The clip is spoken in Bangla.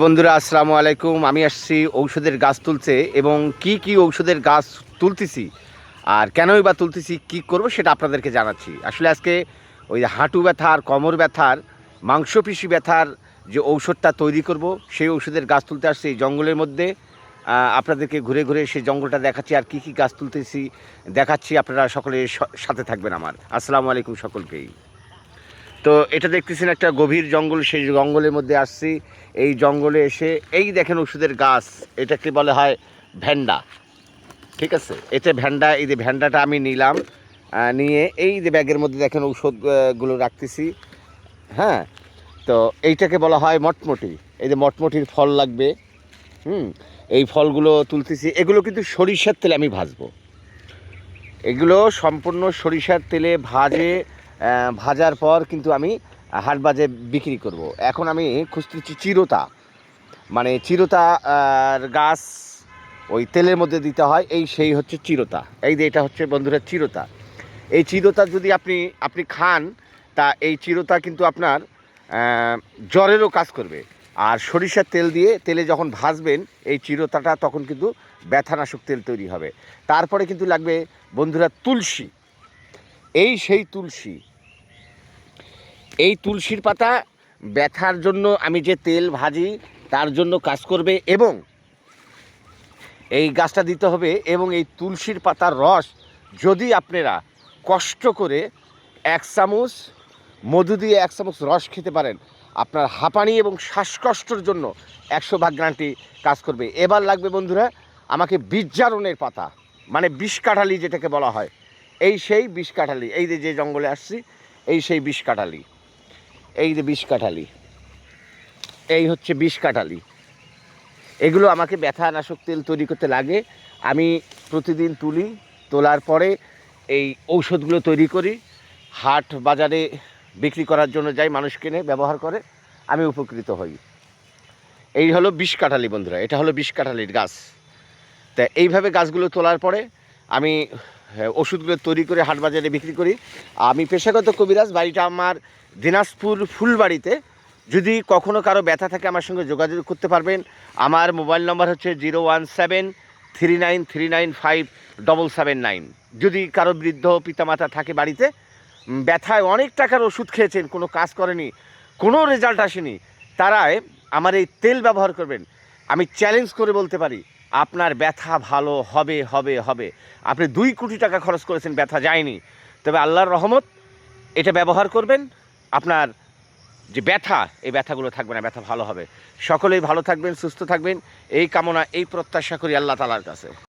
বন্ধুরা আসসালামু আলাইকুম। আমি আসছি ঔষধের গাছ তুলতে এবং কি ঔষধের গাছ তুলতেছি আর কেনই বা তুলতেছি, কি করব সেটা আপনাদেরকে জানাচ্ছি। আসলে আজকে ওই হাঁটু ব্যথার, কোমর ব্যথার, মাংসপেশি ব্যথার যে ঔষধটা তৈরি করব সেই ঔষধের গাছ তুলতে আসছি এই জঙ্গলের মধ্যে। আপনাদেরকে ঘুরে ঘুরে সেই জঙ্গলটা দেখাচ্ছি আর কি গাছ তুলতেছি দেখাচ্ছি। আপনারা সকলে সাথে থাকবেন আমার। আসসালামু আলাইকুম সকলকেই। তো এটা দেখতেছেন একটা গভীর জঙ্গল, সেই জঙ্গলের মধ্যে আসছি। এই জঙ্গলে এসে এই দেখেন ওষুধের গাছ, এটাকে বলে হয় ভ্যান্ডা, ঠিক আছে? এটা ভ্যান্ডা। এই যে ভ্যান্ডাটা আমি নিলাম, নিয়ে এই যে ব্যাগের মধ্যে দেখেন ঔষধগুলো রাখতেছি। হ্যাঁ, তো এইটাকে বলা হয় মটমটি। এই যে মটমটির ফল লাগবে। এই ফলগুলো তুলতেছি। এগুলো কিন্তু সরিষার তেলে আমি ভাজবো। এগুলো সম্পূর্ণ সরিষার তেলে ভাজার পর কিন্তু আমি হাট বাজে বিক্রি করব। এখন আমি খুঁজতেছি চিরতা, মানে চিরতা গাছ ওই তেলের মধ্যে দিতে হয়, সেই হচ্ছে চিরতা। এই যে এটা হচ্ছে বন্ধুরা চিরতা। এই চিরতা যদি আপনি খান, তা এই চিরতা কিন্তু আপনার জ্বরেরও কাজ করবে। আর সরিষার তেলে যখন ভাজবেন এই চিরতাটা, তখন কিন্তু ব্যথানাশক তেল তৈরি হবে। তারপরে কিন্তু লাগবে বন্ধুরা তুলসী। সেই তুলসী, এই তুলসীর পাতা ব্যথার জন্য আমি যে তেল ভাজি তার জন্য কাজ করবে, এবং এই গাছটা দিতে হবে। এবং এই তুলসীর পাতার রস যদি আপনারা কষ্ট করে 1 চামচ মধু দিয়ে 1 চামচ রস খেতে পারেন, আপনার হাঁপানি এবং শ্বাসকষ্টের জন্য 100% গ্যারান্টি কাজ করবে। এবার লাগবে বন্ধুরা আমাকে বীজজারণের পাতা, মানে বিষকাঠালি যেটাকে বলা হয়। সেই বিষকাঠালি, এই যে জঙ্গলে আসছি, সেই বিষকাঠালি, এই যে বিষকাঠালি, এই হচ্ছে বিষকাঠালি। এগুলো আমাকে ব্যথানাশক তেল তৈরি করতে লাগে। আমি প্রতিদিন তোলার পরে এই ঔষধগুলো তৈরি করি, হাট বাজারে বিক্রি করার জন্য যাই, মানুষ কেনে ব্যবহার করে, আমি উপকৃত হই। এই হলো বিষকাঠালি বন্ধুরা, এটা হলো বিষকাঠালির গাছ। তা এইভাবে গাছগুলো তোলার পরে আমি ওষুধগুলো তৈরি করে হাট বাজারে বিক্রি করি। আমি পেশাগত কবিরাজ, বাড়িটা আমার দিনাজপুর ফুলবাড়িতে। যদি কখনও কারো ব্যথা থাকে আমার সঙ্গে যোগাযোগ করতে পারবেন। আমার মোবাইল নম্বর হচ্ছে 01739395779। যদি কারো বৃদ্ধ পিতামাতা থাকে বাড়িতে, ব্যথায় অনেক টাকার ওষুধ খেয়েছেন, কোনো কাজ করেনি, কোনো রেজাল্ট আসেনি, তারাই আমার এই তেল ব্যবহার করবেন। আমি চ্যালেঞ্জ করে বলতে পারি আপনার ব্যথা ভালো হবে হবে হবে। আপনি 2 কোটি টাকা খরচ করেছেন, ব্যথা যায়নি, তবে আল্লাহর রহমত, এটা ব্যবহার করবেন, আপনার যে ব্যথা, এই ব্যথাগুলো থাকবে না, ব্যথা ভালো হবে। সকলেই ভালো থাকবেন, সুস্থ থাকবেন, এই কামনা, এই প্রত্যাশা করি আল্লাহ তাআলার কাছে।